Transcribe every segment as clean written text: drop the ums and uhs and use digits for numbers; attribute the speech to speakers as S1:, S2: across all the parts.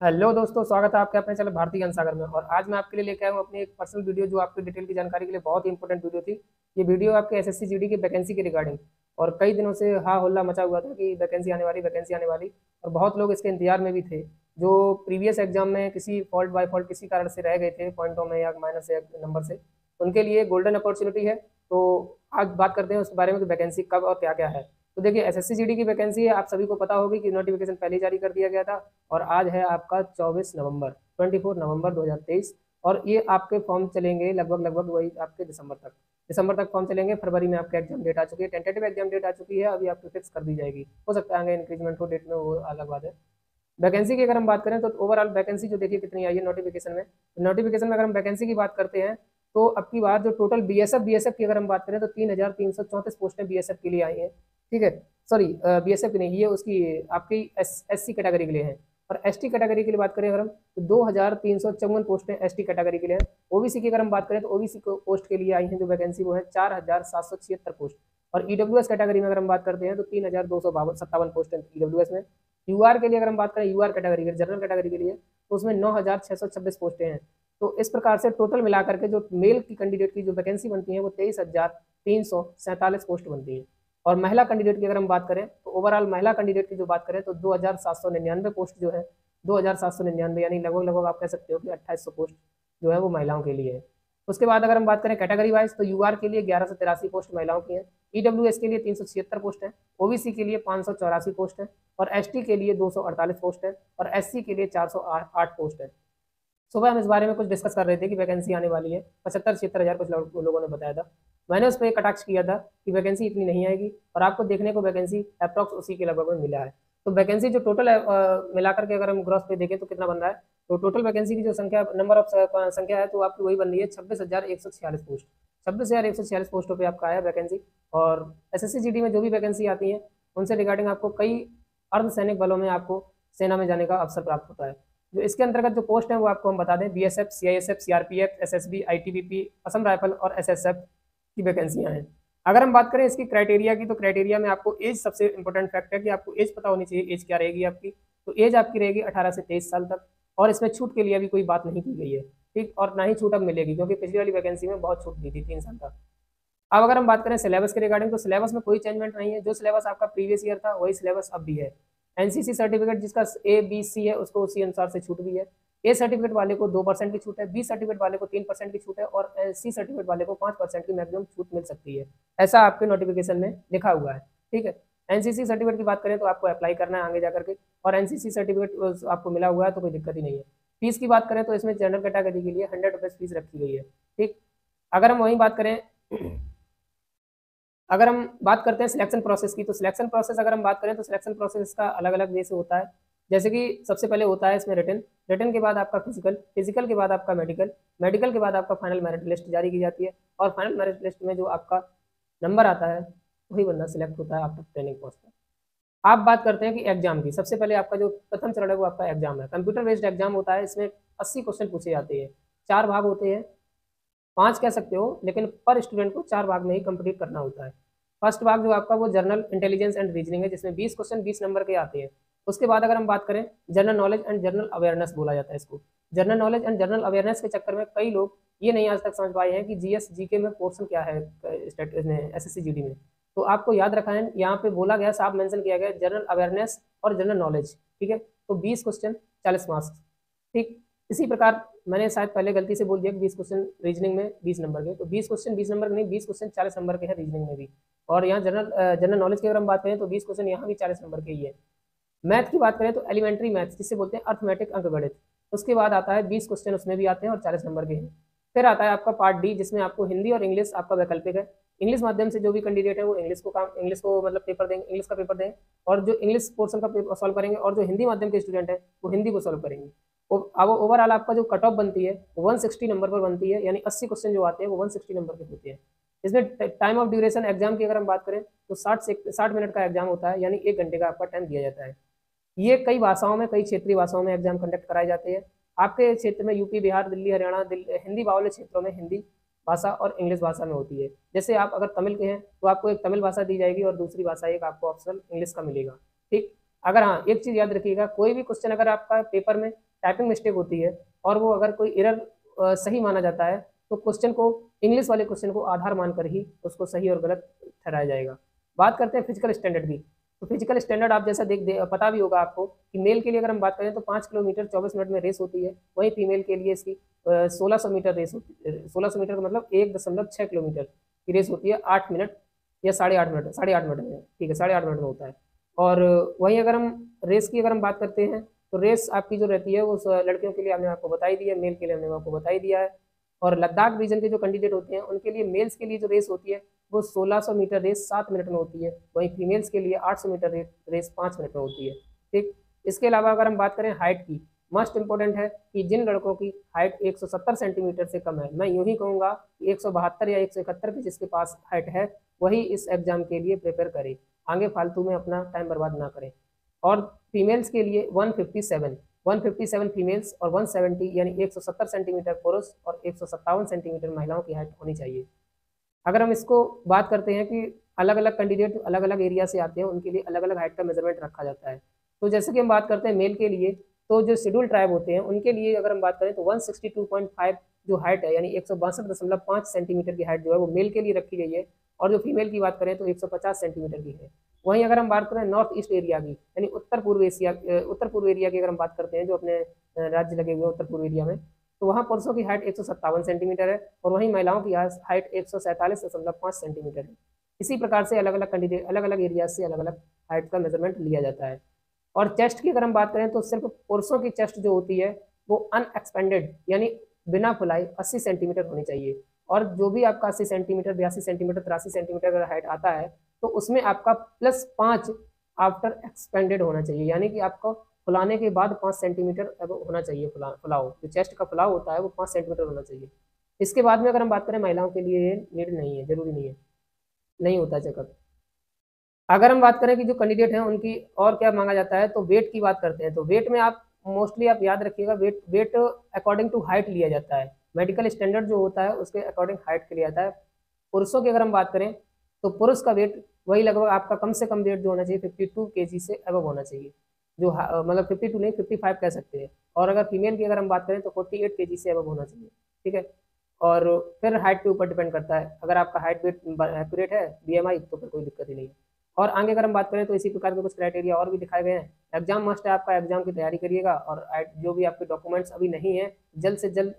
S1: Hello दोस्तों, स्वागत है आपके अपने चैनल भारतीय ज्ञान सागर में। और आज मैं आपके लिए लेके आया हूँ अपनी एक पर्सनल वीडियो जो आपकी डिटेल की जानकारी के लिए बहुत ही इंपॉर्टेंट वीडियो थी। ये वीडियो आपके एसएससी जीडी की वैकेंसी के रिगार्डिंग, और कई दिनों से हा हल्ला मचा हुआ था कि वैकेंसी आने वाली, वैकेंसी आने वाली। और बहुत लोग इसके इंतजार में भी थे जो प्रीवियस एग्जाम में किसी फॉल्ट बाय फॉल्ट किसी कारण से रह गए थे, पॉइंटों में या माइनस या नंबर से। उनके लिए गोल्डन अपॉर्चुनिटी है। तो आज बात करते हैं उस बारे में कि वैकेंसी कब और क्या क्या है। तो देखिए, एसएससी जीडी की वैकेंसी है, आप सभी को पता होगी कि नोटिफिकेशन पहले ही जारी कर दिया गया था। और आज है आपका 24 नवंबर, 24 नवंबर 2023। और ये आपके फॉर्म चलेंगे लगभग लगभग वही आपके दिसंबर तक फॉर्म चलेंगे। फरवरी में आपका एग्जाम डेट आ चुकी है, टेंटेटिव एग्जाम डेट आ चुकी है, अभी आपकी फिक्स कर दी जाएगी। हो सकता है आगे इंक्रीजमेंट हो डेट में, वो अलग बात है। वैकेंसी की अगर हम बात करें तो ओवरऑल वैकेंसी जो देखिए कितनी आई है नोटिफिकेशन में। नोटिफिकेशन में अगर हम वैकेंसी की बात करते हैं तो अब की बार जो टोटल बीएसएफ की अगर हम बात करें तो 3,334 पोस्टें बीएसएफ के लिए आई हैं। ठीक है, सॉरी, बीएसएफ की नहीं, ये उसकी आपकी एससी कैटेगरी के लिए है। और एसटी कैटेगरी के लिए बात करें अगर हम तो 2,354 पोस्टें एसटी कैटेगरी के लिए हैं। ओबीसी की अगर हम बात करें तो ओबीसी पोस्ट के लिए आई हैं जो वैकेंसी, वो है 4,776 पोस्ट। और ईडब्ल्यूएस कैटेगरी में अगर हम बात करते हैं तो 3,257 पोस्ट है ईडब्ल्यूएस में। यूआर के लिए अगर हम बात करें, यूआर कैटेगरी के जनरल कैटेगरी के लिए, तो उसमें 9,626 पोस्टें हैं। तो इस प्रकार से टोटल मिलाकर के जो मेल की कैंडिडेट की जो वैकेंसी बनती है वो 23,347 पोस्ट बनती है। और महिला कैंडिडेट की अगर हम बात करें तो ओवरऑल महिला कैंडिडेट की जो बात करें तो 2,799 पोस्ट जो है, 2,799 यानी लगभग लगभग आप कह सकते हो कि 2,800 पोस्ट जो है वो महिलाओं के लिए है। उसके बाद अगर हम बात करें कैटेगरी वाइज तो यूआर के लिए 1183 पोस्ट महिलाओं की है। ईडब्ल्यूएस के लिए 376 पोस्ट है। ओबीसी के लिए 584 पोस्ट है। और एसटी के लिए 248 पोस्ट है। और एससी के लिए 408 पोस्ट है। सुबह हम इस बारे में कुछ डिस्कस कर रहे थे कि वैकेंसी आने वाली है 75-76 हज़ार, कुछ लोगों ने बताया था। मैंने उस पर एक कटाक्ष किया था कि वैकेंसी इतनी नहीं आएगी, और आपको देखने को वैकेंसी अप्रॉक्स उसी के लगभग में मिला है। तो वैकेंसी जो टोटल मिलाकर के अगर हम ग्रॉस पे देखें तो कितना बन रहा है, तो टोटल वैकेंसी की जो संख्या, नंबर ऑफ संख्या है, तो आपकी वही बन रही है 26,146 पोस्ट। 26,146 पोस्टों पर आपका आया वैकेंसी। और एसएससी जीडी में जो भी वैकेंसी आती है उनसे रिगार्डिंग आपको कई अर्धसैनिक बलों में आपको सेना में जाने का अवसर प्राप्त होता है। जो इसके अंतर्गत जो पोस्ट है वो आपको हम बता दें, BSF, CISF, CRPF, SSB, ITBP, Assam rifle और एसएसएफ की वैकेंसियां हैं। अगर हम बात करें इसकी क्राइटेरिया की, तो क्राइटेरिया में आपको एज सबसे इंपॉर्टेंट फैक्ट है कि आपको एज पता होनी चाहिए। एज क्या रहेगी आपकी, तो एज आपकी रहेगी 18 से 23 साल तक। और इसमें छूट के लिए अभी कोई बात नहीं की गई है, ठीक, और ना ही छूट अब मिलेगी, क्योंकि पिछली वाली वैकेंसी में बहुत छूट दी थी 3 साल तक। अब अगर हम बात करें सिलेबस के रिगार्डिंग तो सिलेबस में कोई चेंजमेंट नहीं है। जो सिलेबस आपका प्रीवियस ईयर था वही सिलेबस अब भी है। एनसीसी सर्टिफिकेट जिसका ABC है उसको उसी अनुसार से छूट भी है। ए सर्टिफिकेट वाले को 2% की छूट है, बी सर्टिफिकेट वाले को 3% की छूट है, और सी सर्टिफिकेट वाले को 5% की मैक्सिमम छूट मिल सकती है। ऐसा आपके नोटिफिकेशन में लिखा हुआ है। ठीक है, एनसीसी सर्टिफिकेट की बात करें तो आपको अप्लाई करना है आगे जाकर के, और एनसीसी सर्टिफिकेट आपको मिला हुआ है तो कोई दिक्कत ही नहीं है। फीस की बात करें तो इसमें जनरल कैटेगरी के लिए 100 रुपीज़ फीस रखी गई है। ठीक, अगर हम वही बात करें अगर हम बात करते हैं सिलेक्शन प्रोसेस की, तो सिलेक्शन प्रोसेस अगर हम बात करें तो सिलेक्शन प्रोसेस का अलग अलग वे से होता है। जैसे कि सबसे पहले होता है इसमें रिटन, रिटन के बाद आपका फिजिकल, फिजिकल के बाद आपका मेडिकल, मेडिकल के बाद आपका फाइनल मेरिट लिस्ट जारी की जाती है। और फाइनल मेरिट लिस्ट में जो आपका नंबर आता है वही बंदा सिलेक्ट होता है आफ्टर ट्रेनिंग पहुंचता है। आप बात करते हैं कि एग्जाम की, सबसे पहले आपका जो प्रथम चरण है वो आपका एग्जाम है। कंप्यूटर बेस्ड एग्जाम होता है, इसमें 80 क्वेश्चन पूछे जाते हैं। 4 भाग होते हैं, 5 कह सकते हो, लेकिन पर स्टूडेंट को 4 भाग में ही कंप्लीट करना होता है। फर्स्ट भाग जो आपका वो जनरल इंटेलिजेंस एंड रीजनिंग है, जिसमें 20 क्वेश्चन 20 नंबर के आते हैं। उसके बाद अगर हम बात करें, general knowledge and general awareness बोला जाता है इसको। General knowledge and general awareness के चक्कर में कई लोग ये नहीं आज तक समझ पाए हैं कि जीएस जीके में पोर्शन क्या है एसएससी जीडी में। तो आपको याद रखना है, यहाँ पे बोला गया, साफ मेंशन किया गया, जनरल अवेयरनेस और जनरल नॉलेज। ठीक है, तो 20 क्वेश्चन 40 मार्क्स। ठीक, इसी प्रकार मैंने शायद पहले गलती से बोल दिया कि 20 क्वेश्चन रीजनिंग में 20 नंबर के, तो 20 क्वेश्चन 20 नंबर के नहीं, 20 क्वेश्चन 40 नंबर के हैं रीजनिंग में भी। और यहाँ जनरल नॉलेज की अगर हम बात करें तो 20 क्वेश्चन यहाँ भी 40 नंबर के ही है। मैथ की बात करें तो एलिमेंट्री मैथ जिसे बोलते हैं अर्थमेटिक अंकगणित, उसके बाद आता है 20 क्वेश्चन उसमें भी आते हैं और 40 नंबर के हैं। फिर आता है आपका पार्ट डी, जिसमें आपको हिंदी और इंग्लिश आपका वैकल्पिक है। इंग्लिश माध्यम से जो भी कैंडिडेट है वो इंग्लिश को मतलब पेपर देंगे, इंग्लिश का पेपर देंगे, और जो इंग्लिश पोर्शन का पेपर सॉल्व करेंगे, और जो हिंदी माध्यम के स्टूडेंट है वो हिंदी को सॉल्व करेंगे। अब ओवरऑल आपका जो कट ऑफ बनती है 160 नंबर पर बनती है, यानी 80 क्वेश्चन जो आते हैं वो 160 नंबर के होते हैं। इसमें टाइम ऑफ ड्यूरेशन एग्जाम की अगर हम बात करें तो 60 मिनट का एग्जाम होता है, यानी 1 घंटे का आपका टाइम दिया जाता है। ये कई भाषाओं में, कई क्षेत्रीय भाषाओं में एग्जाम कंडक्ट कराए जाते हैं। आपके क्षेत्र में यूपी, बिहार, दिल्ली, हरियाणा, हिंदी बाहुल्य क्षेत्रों में हिंदी भाषा और इंग्लिश भाषा में होती है। जैसे आप अगर तमिल के हैं तो आपको एक तमिल भाषा दी जाएगी और दूसरी भाषा एक आपको ऑप्शनल इंग्लिश का मिलेगा। ठीक, अगर हाँ, एक चीज़ याद रखिएगा, कोई भी क्वेश्चन अगर आपका पेपर में टाइपिंग मिस्टेक होती है और वो अगर कोई एरर सही माना जाता है तो क्वेश्चन को, इंग्लिश वाले क्वेश्चन को आधार मानकर ही उसको सही और गलत ठहराया जाएगा। बात करते हैं फिजिकल स्टैंडर्ड की। तो फिजिकल स्टैंडर्ड आप जैसा पता भी होगा आपको कि मेल के लिए अगर हम बात करें तो 5 किलोमीटर 24 मिनट में रेस होती है, वहीं फीमेल के लिए इसकी 1600 मीटर रेस होती है। 1600 मीटर का मतलब 1.6 किलोमीटर की रेस होती है 8 मिनट या 8.5 मिनट, 8.5 मिनट में, ठीक है, 8.5 मिनट में होता है। और वहीं अगर हम रेस की अगर हम बात करते हैं तो रेस आपकी जो रहती है वो लड़कियों के लिए हमने आपको बताई दी है, मेल के लिए हमने आपको बताई दिया है। और लद्दाख रीजन के जो कैंडिडेट होते हैं उनके लिए, मेल्स के लिए जो रेस होती है वो 1600 मीटर रेस 7 मिनट में होती है, वहीं फीमेल्स के लिए 800 मीटर रेस 5 मिनट में होती है। ठीक, इसके अलावा अगर हम बात करें हाइट की, मस्ट इंपॉर्टेंट है कि जिन लड़कों की हाइट 170 सेंटीमीटर से कम है, मैं यूं ही कहूँगा 172 या 171 की जिसके पास हाइट है वही इस एग्जाम के लिए प्रिपेयर करे, आगे फालतू में अपना टाइम बर्बाद ना करें। और फीमेल्स के लिए 157 फीमेल्स और 170 यानी 170 सेंटीमीटर पुरुष और 157 सेंटीमीटर महिलाओं की हाइट होनी चाहिए। अगर हम इसको बात करते हैं कि अलग अलग कैंडिडेट अलग अलग एरिया से आते हैं, उनके लिए अलग अलग हाइट का मेजरमेंट रखा जाता है। तो जैसे कि हम बात करते हैं मेल के लिए, तो जो शेड्यूल ट्राइब होते हैं उनके लिए अगर हम बात करें तो 162.5 जो हाइट है, यानी 162.5 सेंटीमीटर की हाइट जो है वो मेल के लिए रखी गई है। और जो फीमेल की बात करें तो 150 सेंटीमीटर की है। वहीं अगर हम बात करें नॉर्थ ईस्ट एरिया की, यानी उत्तर पूर्व एरिया की अगर हम बात करते हैं, जो अपने राज्य लगे हुए हैं उत्तर पूर्व एरिया में, तो वहाँ पुरुषों की हाइट 157 सेंटीमीटर है और वहीं महिलाओं की हाइट 147.5 सेंटीमीटर है। इसी प्रकार से अलग अलग कैंडिडेट अलग अलग एरिया से अलग अलग हाइट का मेजरमेंट लिया जाता है। और चेस्ट की अगर हम बात करें तो सिर्फ पुरुषों की चेस्ट जो होती है वो अनएक्सपेंडेड यानी बिना फुलाई 80 सेंटीमीटर होनी चाहिए। और जो भी आपका 80 सेंटीमीटर, 82 सेंटीमीटर, 83 सेंटीमीटर अगर हाइट आता है तो उसमें आपका +5 आफ्टर एक्सपेंडेड होना चाहिए, यानी कि आपको फुलाने के बाद 5 सेंटीमीटर होना चाहिए। फुलाव जो चेस्ट का फुलाव होता है वो 5 सेंटीमीटर होना चाहिए। इसके बाद में अगर हम बात करें महिलाओं के लिए नीड नहीं है, जरूरी नहीं है, नहीं होता चेकअप। अगर हम बात करें कि जो कैंडिडेट हैं उनकी और क्या मांगा जाता है तो वेट की बात करते हैं। तो वेट में आप मोस्टली आप याद रखिएगा, वेट अकॉर्डिंग टू हाइट लिया जाता है। मेडिकल स्टैंडर्ड जो होता है उसके अकॉर्डिंग हाइट के लिया जाता है। पुरुषों की अगर हम बात करें तो पुरुष का वेट वही लगभग आपका कम से कम वेट जो होना चाहिए 52 kg से अबव होना चाहिए, जो मतलब 52 नहीं 55 कह सकते हैं। और अगर फीमेल की अगर हम बात करें तो 48 kg से अबव होना चाहिए, ठीक है। और फिर हाइट के ऊपर डिपेंड करता है, अगर आपका हाइट वेट एक्यूरेट है बीएमआई तो फिर कोई दिक्कत ही नहीं है। और आगे अगर हम बात करें तो इसी प्रकार के कुछ क्राइटेरिया और भी दिखाए गए हैं। एग्जाम मस्ट है आपका, एग्जाम की तैयारी करिएगा और जो भी आपके डॉक्यूमेंट्स अभी नहीं है जल्द से जल्द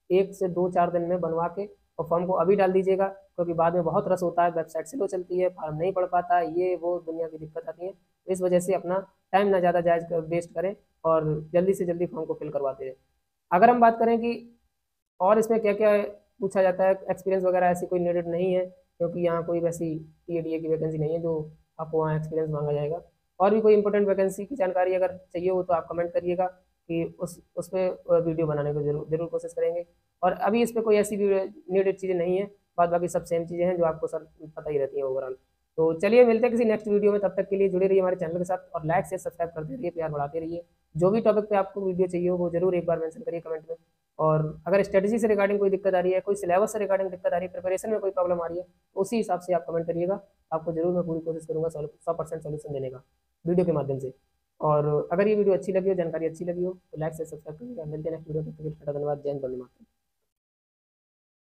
S1: 1 से 2 4 दिन में बनवा के और फॉर्म को अभी डाल दीजिएगा, क्योंकि बाद में बहुत रस होता है, वेबसाइट स्लो चलती है, फॉर्म नहीं पढ़ पाता है, ये वो दुनिया की दिक्कत आती है। तो इस वजह से अपना टाइम ना ज़्यादा जायज वेस्ट करें और जल्दी से जल्दी फॉर्म को फिल करवाते रहे। अगर हम बात करें कि और इसमें क्या क्या पूछा जाता है, एक्सपीरियंस वगैरह ऐसी कोई नीडेड नहीं है, क्योंकि यहाँ कोई वैसी टीएडीए की वैकेंसी नहीं है जो आपको वहाँ एक्सपीरियंस मांगा जाएगा। और भी कोई इंपॉर्टेंट वैकेंसी की जानकारी अगर चाहिए हो तो आप कमेंट करिएगा कि उस पर वीडियो बनाने को जरूर कोशिश करेंगे। और अभी इस पर कोई ऐसी नीडेड चीज़ें नहीं है, बाद बाकी सब सेम चीज़ें हैं जो आपको सर पता ही रहती हैं ओवरऑल। तो चलिए मिलते हैं किसी नेक्स्ट वीडियो में, तब तक के लिए जुड़े रहिए हमारे चैनल के साथ और लाइक से सब्सक्राइब करते रहिए, प्यार बढ़ाते रहिए। जो भी टॉपिक पे आपको वीडियो चाहिए हो वो जरूर एक बार मेंशन करिए कमेंट में। और अगर स्ट्रेटजी से रिगार्डिंग कोई दिक्कत आ रही है, कोई सिलेबस से रिगार्डिंग दिक्कत आ रही है, प्रिपरेशन में कोई प्रॉब्लम आ रही है, तो उसी हिसाब से आप कमेंट करिएगा। आपको जरूर मैं पूरी कोशिश करूंगा 100% सोल्यूशन देने का वीडियो के माध्यम से। और अगर ये वीडियो अच्छी लगी हो, जानकारी अच्छी लगी हो तो लाइक से सब्सक्राइब करिएगा। मिलते हैं नेक्स्ट वीडियो में, धन्यवाद। जय हिंद, वंदे मातरम।